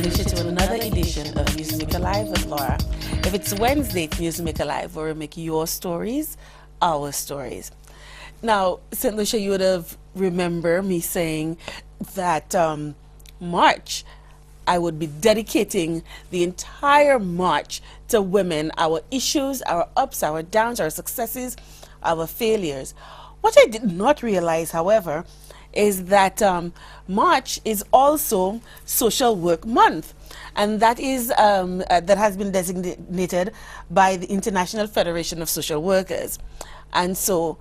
Lucia to another edition of NewsMaker Live with Laura. If it's Wednesday, it's NewsMaker Live, where we make your stories our stories. Now, St. Lucia, you would have remember me saying that March, I would be dedicating the entire March to women, our issues, our ups, our downs, our successes, our failures. What I did not realize, however, is that March is also Social Work Month, and that is that has been designated by the International Federation of Social Workers. And so,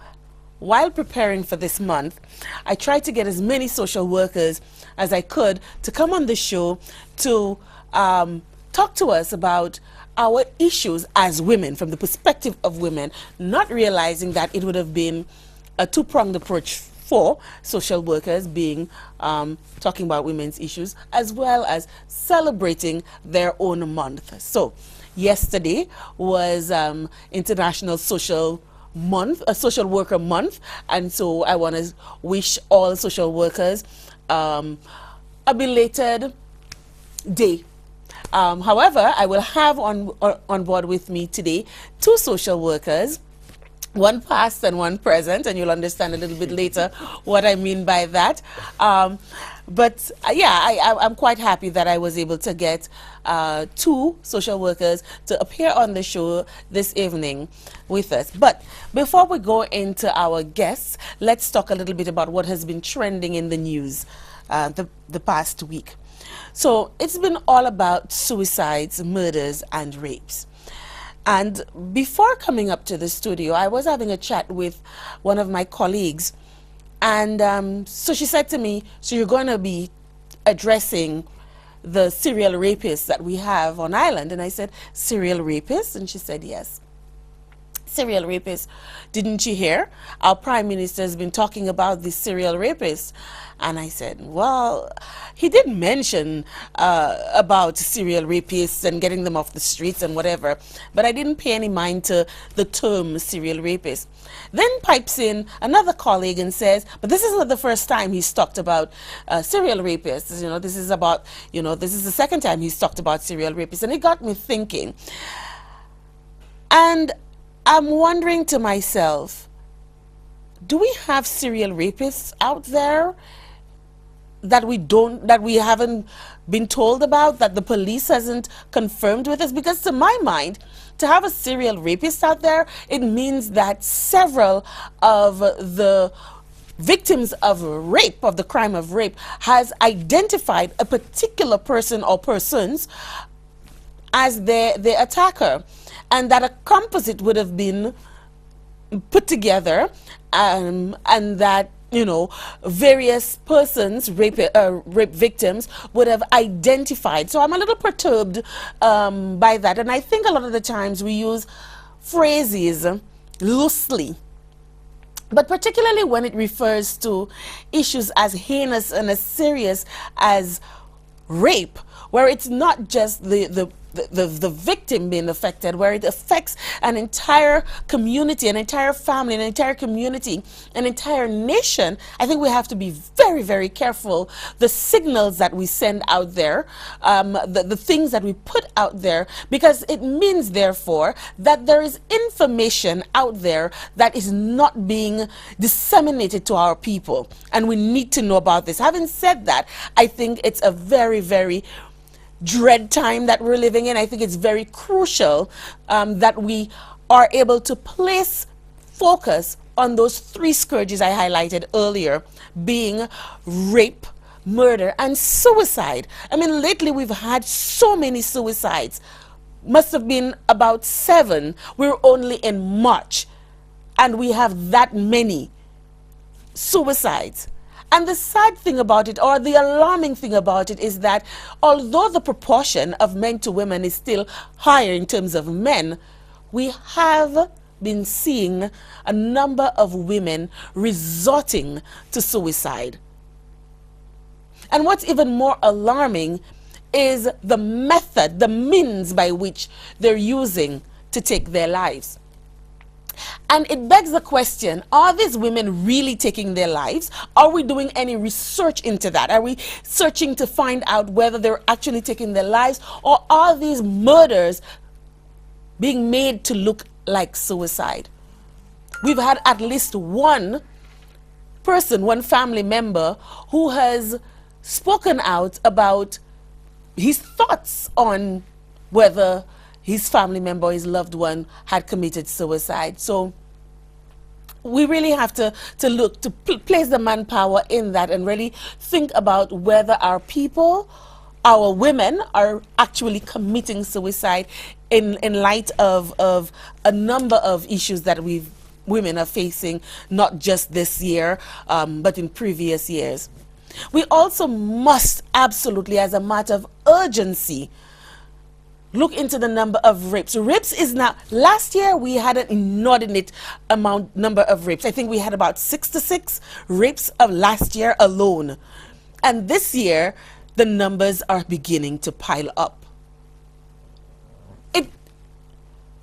while preparing for this month, I tried to get as many social workers as I could to come on the show to talk to us about our issues as women, from the perspective of women, not realizing that it would have been a two-pronged approach for social workers, being talking about women's issues as well as celebrating their own month. So yesterday was International Social Worker Month, and so I want to wish all social workers a belated day. However, I will have on board with me today two social workers, one past and one present, and you'll understand a little bit later what I mean by that. But yeah, I'm quite happy that I was able to get two social workers to appear on the show this evening with us. But before we go into our guests, let's talk a little bit about what has been trending in the news the past week. So it's been all about suicides, murders, and rapes. And before coming up to the studio, I was having a chat with one of my colleagues, and so she said to me, so you're going to be addressing the serial rapists that we have on island? And I said, serial rapists? And she said, yes. Serial rapists. Didn't you hear? Our Prime Minister has been talking about the serial rapists. And I said, well, he did mention about serial rapists and getting them off the streets and whatever, but I didn't pay any mind to the term serial rapist. Then pipes in another colleague and says, but this is not the first time he's talked about serial rapists. You know, this is about, you know, this is the second time he's talked about serial rapists. And it got me thinking. And I'm wondering to myself, do we have serial rapists out there that we haven't been told about, that the police hasn't confirmed with us? Because to my mind, to have a serial rapist out there, it means that several of the victims of rape, of the crime of rape, has identified a particular person or persons as their attacker, and that a composite would have been put together, and that, you know, various persons, rape victims, would have identified. So I'm a little perturbed by that. And I think a lot of the times we use phrases loosely, but particularly when it refers to issues as heinous and as serious as rape, where it's not just the victim being affected, where it affects an entire community, an entire family, an entire community, an entire nation. I think we have to be very, very careful the signals that we send out there, the things that we put out there, because it means, therefore, that there is information out there that is not being disseminated to our people, and we need to know about this. Having said that, I think it's a very, very dread time that we're living in. I think it's very crucial that we are able to place focus on those three scourges I highlighted earlier, being rape, murder, and suicide. I mean, lately we've had so many suicides. Must have been about 7. We're only in March, and we have that many suicides. And the sad thing about it, or the alarming thing about it, is that although the proportion of men to women is still higher in terms of men, we have been seeing a number of women resorting to suicide. And what's even more alarming is the method, the means by which they're using to take their lives. And it begs the question, are these women really taking their lives? Are we doing any research into that? Are we searching to find out whether they're actually taking their lives, or are these murders being made to look like suicide? We've had at least one person, one family member, who has spoken out about his thoughts on whether his family member or his loved one had committed suicide. So we really have to look, to place the manpower in that and really think about whether our people, our women, are actually committing suicide in light of a number of issues that women are facing, not just this year, but in previous years. We also must absolutely, as a matter of urgency, look into the number of rapes. Rapes is now, last year we had an inordinate number of rapes. I think we had about 66 rapes of last year alone. And this year, the numbers are beginning to pile up.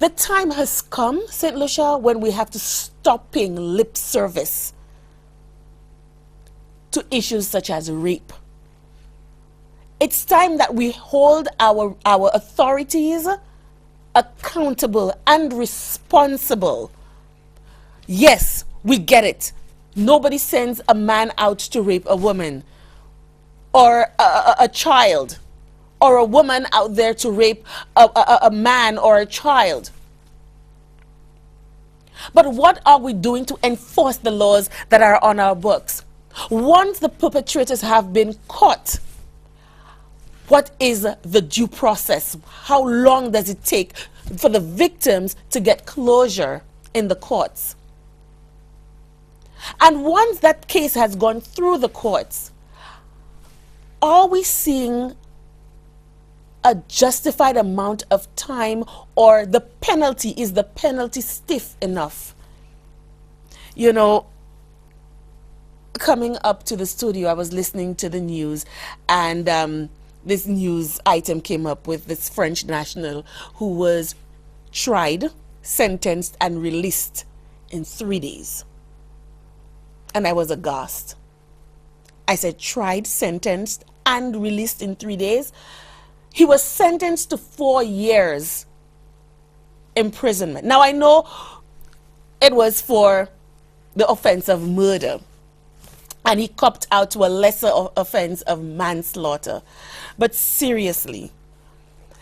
The time has come, St. Lucia, when we have to stop paying lip service to issues such as rape. It's time that we hold our authorities accountable and responsible. Yes, we get it. Nobody sends a man out to rape a woman or a child, or a woman out there to rape a man or a child. But what are we doing to enforce the laws that are on our books? Once the perpetrators have been caught, what is the due process? How long does it take for the victims to get closure in the courts? And once that case has gone through the courts, are we seeing a justified amount of time, or is the penalty stiff enough? You know, coming up to the studio, I was listening to the news, and this news item came up with this French national who was tried, sentenced, and released in 3 days. And I was aghast. I said, tried, sentenced, and released in 3 days. He was sentenced to 4 years imprisonment. Now, I know it was for the offense of murder, and he copped out to a lesser offense of manslaughter. But seriously,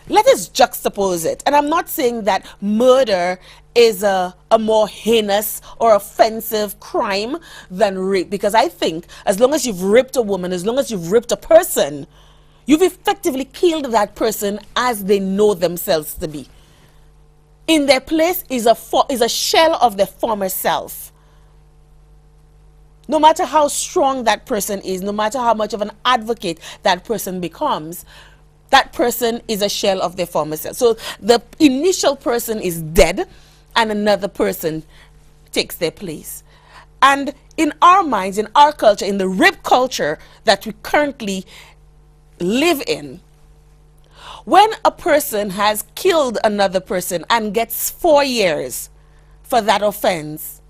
let us juxtapose it. And I'm not saying that murder is a more heinous or offensive crime than rape, because I think as long as you've raped a woman, as long as you've raped a person, you've effectively killed that person as they know themselves to be. In their place is a shell of their former self. No matter how strong that person is, no matter how much of an advocate that person becomes, that person is a shell of their former self. So the initial person is dead and another person takes their place. And in our minds, in our culture, in the rape culture that we currently live in, when a person has killed another person and gets 4 years for that offense,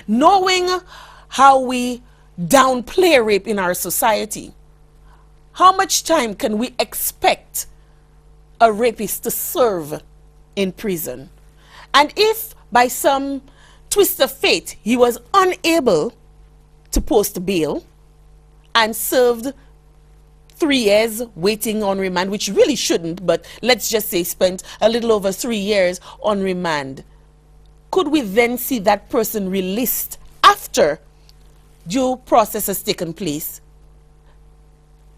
knowing how we downplay rape in our society, how much time can we expect a rapist to serve in prison? And if by some twist of fate he was unable to post bail and served 3 years waiting on remand, which really shouldn't, but let's just say spent a little over 3 years on remand, could we then see that person released after due process has taken place,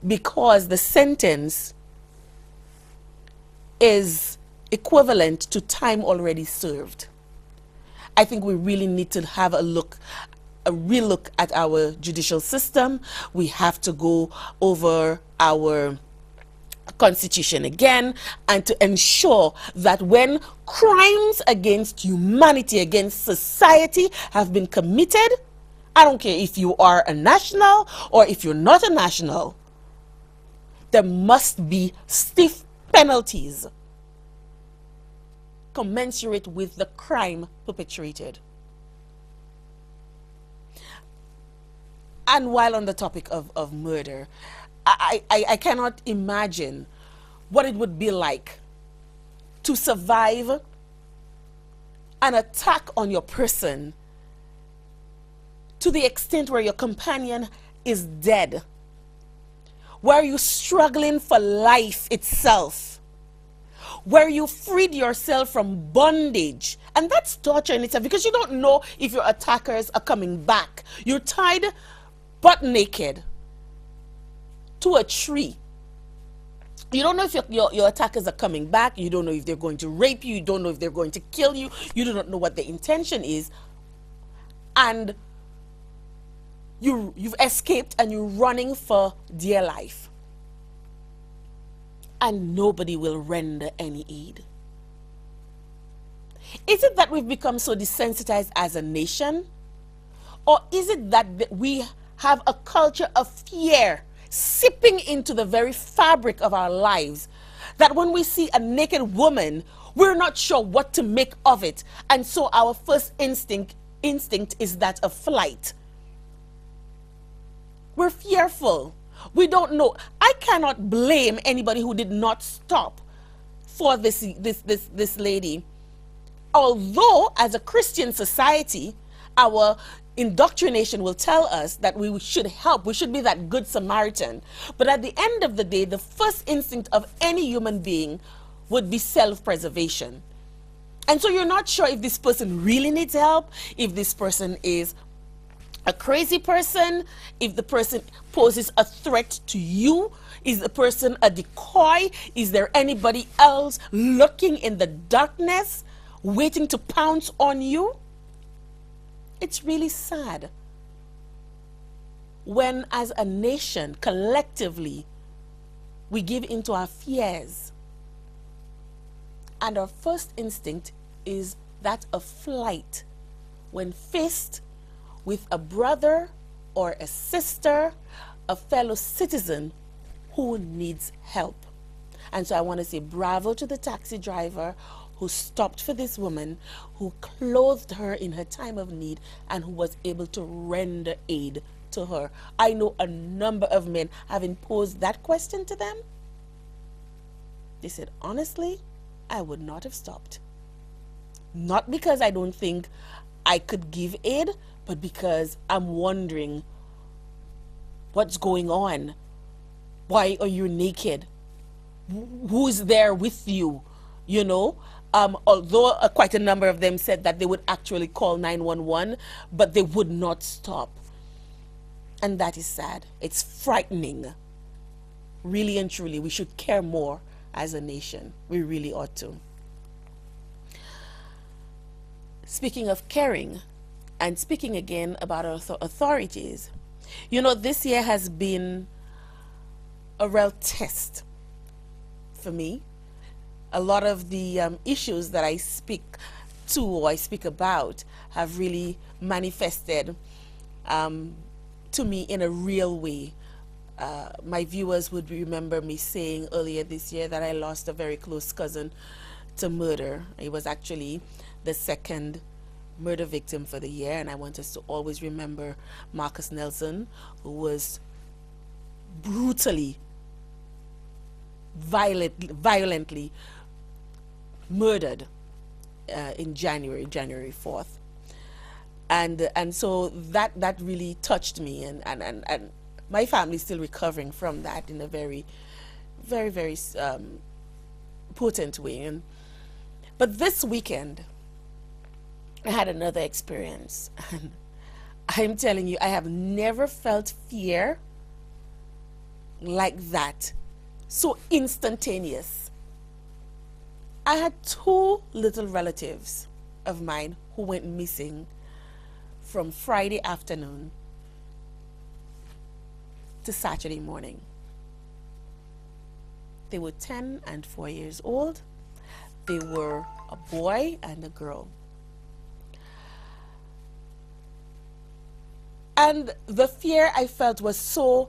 because the sentence is equivalent to time already served? I think we really need to have a real look at our judicial system. We have to go over our constitution again, and to ensure that when crimes against humanity, against society have been committed, I don't care if you are a national or if you're not a national, there must be stiff penalties commensurate with the crime perpetrated. And while on the topic of murder, I cannot imagine what it would be like to survive an attack on your person to the extent where your companion is dead, where you're struggling for life itself, where you freed yourself from bondage. And that's torture in itself, because you don't know if your attackers are coming back. You're tied butt naked to a tree. You don't know if your attackers are coming back. You don't know if they're going to rape you. You don't know if they're going to kill you. You do not know what the intention is. And you've escaped and you're running for dear life. And nobody will render any aid. Is it that we've become so desensitized as a nation? Or is it that we have a culture of fear seeping into the very fabric of our lives, that when we see a naked woman, we're not sure what to make of it, and so our first instinct is that of flight? We're fearful. We don't know. I cannot blame anybody who did not stop for this lady. Although, as a Christian society, our indoctrination will tell us that we should help, we should be that good Samaritan. But at the end of the day, the first instinct of any human being would be self-preservation. And so you're not sure if this person really needs help, if this person is a crazy person, if the person poses a threat to you. Is the person a decoy? Is there anybody else lurking in the darkness, waiting to pounce on you? It's really sad when, as a nation, collectively, we give into our fears. And our first instinct is that of flight when faced with a brother or a sister, a fellow citizen who needs help. And so I want to say bravo to the taxi driver who stopped for this woman, who clothed her in her time of need, and who was able to render aid to her. I know a number of men, having posed that question to them, they said, honestly, I would not have stopped. Not because I don't think I could give aid, but because I'm wondering what's going on. Why are you naked? Who's there with you? You know? Although quite a number of them said that they would actually call 911, but they would not stop. And that is sad. It's frightening. Really and truly, we should care more as a nation. We really ought to. Speaking of caring, and speaking again about our authorities, you know, this year has been a real test for me. A lot of the issues that I speak to or I speak about have really manifested to me in a real way. My viewers would remember me saying earlier this year that I lost a very close cousin to murder. He was actually the second murder victim for the year, and I want us to always remember Marcus Nelson, who was brutally, violently murdered in January 4th. And so that really touched me, and my family's still recovering from that in a very, very, very potent way. But this weekend, I had another experience. And I'm telling you, I have never felt fear like that. So instantaneous. I had two little relatives of mine who went missing from Friday afternoon to Saturday morning. They were 10 and 4 years old. They were a boy and a girl. And the fear I felt was so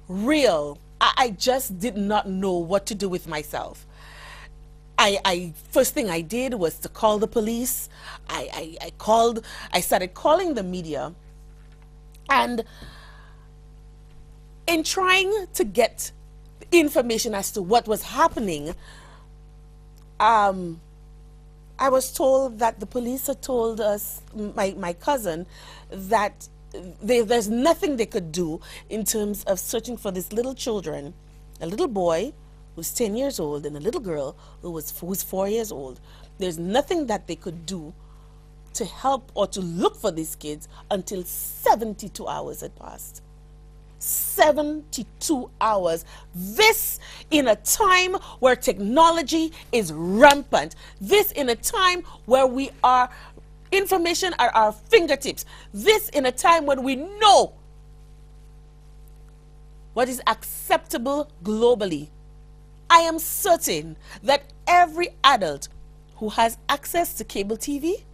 real. I just did not know what to do with myself. I first thing I did was to call the police. I started calling the media, and in trying to get information as to what was happening, I was told that the police had told us, my cousin, that there's nothing they could do in terms of searching for these little children, a little boy who's 10 years old and a little girl who's 4 years old. There's nothing that they could do to help or to look for these kids until 72 hours had passed. 72 hours. This in a time where technology is rampant. This in a time where we are information at our fingertips. This in a time when we know what is acceptable globally. I am certain that every adult who has access to cable TV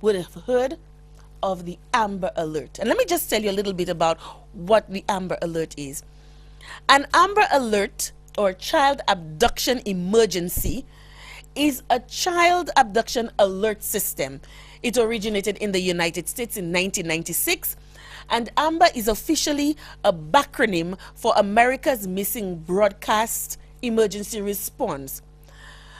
would have heard of the Amber Alert. And let me just tell you a little bit about what the Amber Alert is. An Amber Alert, or child abduction emergency, is a child abduction alert system. It originated in the United States in 1996, and AMBER is officially a backronym for America's Missing Broadcast Emergency Response.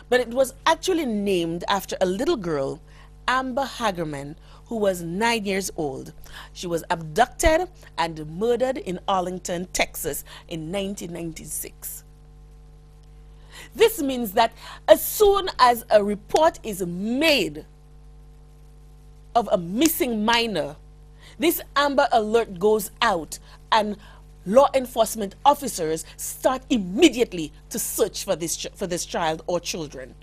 But it was actually named after a little girl, Amber Hagerman, who was 9 years old. She was abducted and murdered in Arlington, Texas in 1996. This means that as soon as a report is made of a missing minor, this Amber Alert goes out and law enforcement officers start immediately to search for this child or children.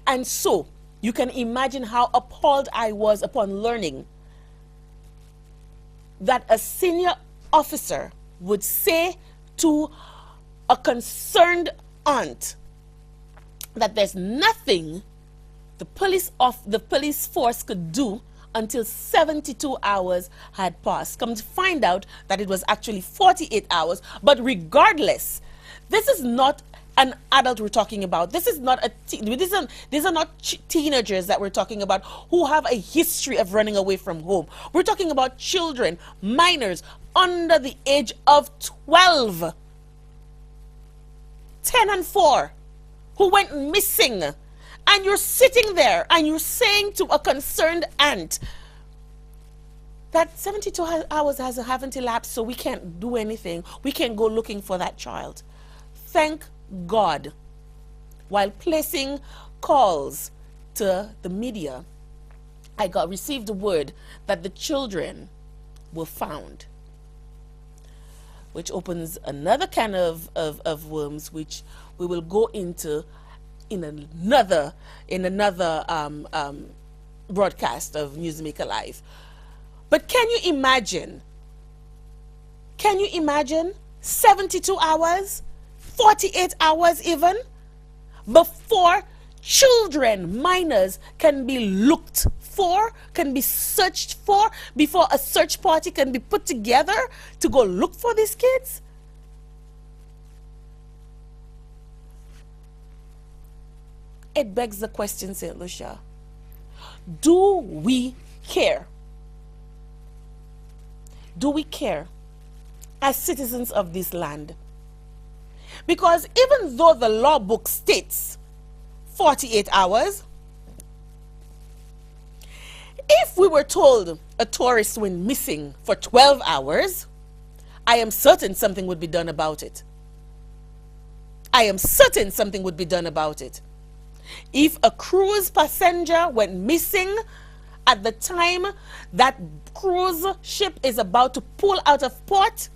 And so you can imagine how appalled I was upon learning that a senior officer would say to a concerned aunt that there's nothing the police force could do until 72 hours had passed. Come to find out that it was actually 48 hours. But regardless, this is not an adult we're talking about. This is not these are not teenagers that we're talking about who have a history of running away from home. We're talking about children, minors under the age of 12, 10 and 4, who went missing. And you're sitting there and you're saying to a concerned aunt that 72 hours haven't elapsed, so we can't do anything. We can't go looking for that child. Thank God, while placing calls to the media, I received the word that the children were found, which opens another can of worms, which we will go into in another broadcast of NewsMaker Live. But can you imagine 72 hours, 48 hours even, before children, minors, can be looked for, can be searched for, before a search party can be put together to go look for these kids? It begs the question, St. Lucia, do we care? Do we care as citizens of this land? Because even though the law book states 48 hours, if we were told a tourist went missing for 12 hours, I am certain something would be done about it. I am certain something would be done about it. If a cruise passenger went missing at the time that cruise ship is about to pull out of port,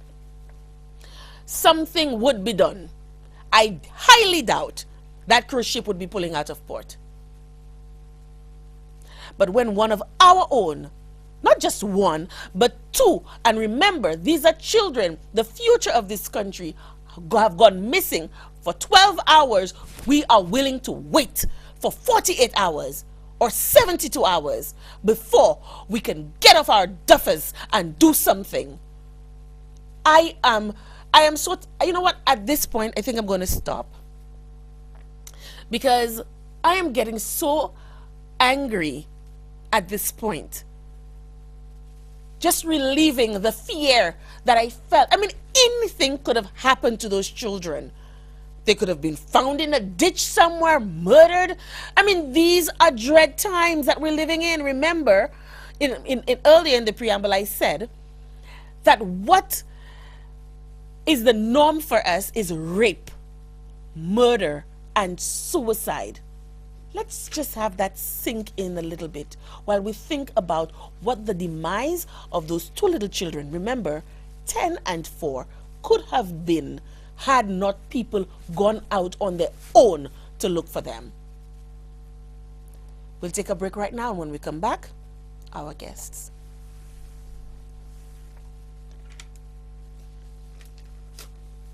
something would be done. I highly doubt that cruise ship would be pulling out of port. But when one of our own, not just one, but two, and remember, these are children, the future of this country, have gone missing for 12 hours, we are willing to wait for 48 hours or 72 hours before we can get off our duffers and do something. I am so, you know what, at this point, I think I'm going to stop. because I am getting so angry at this point. Just relieving the fear that I felt. I mean, anything could have happened to those children. They could have been found in a ditch somewhere, murdered. I mean, these are dread times that we're living in. Remember, earlier in the preamble, I said that what is the norm for us is rape, murder, and suicide. Let's just have that sink in a little bit while we think about what the demise of those two little children, remember, 10 and 4, could have been had not people gone out on their own to look for them. We'll take a break right now, and when we come back, our guests.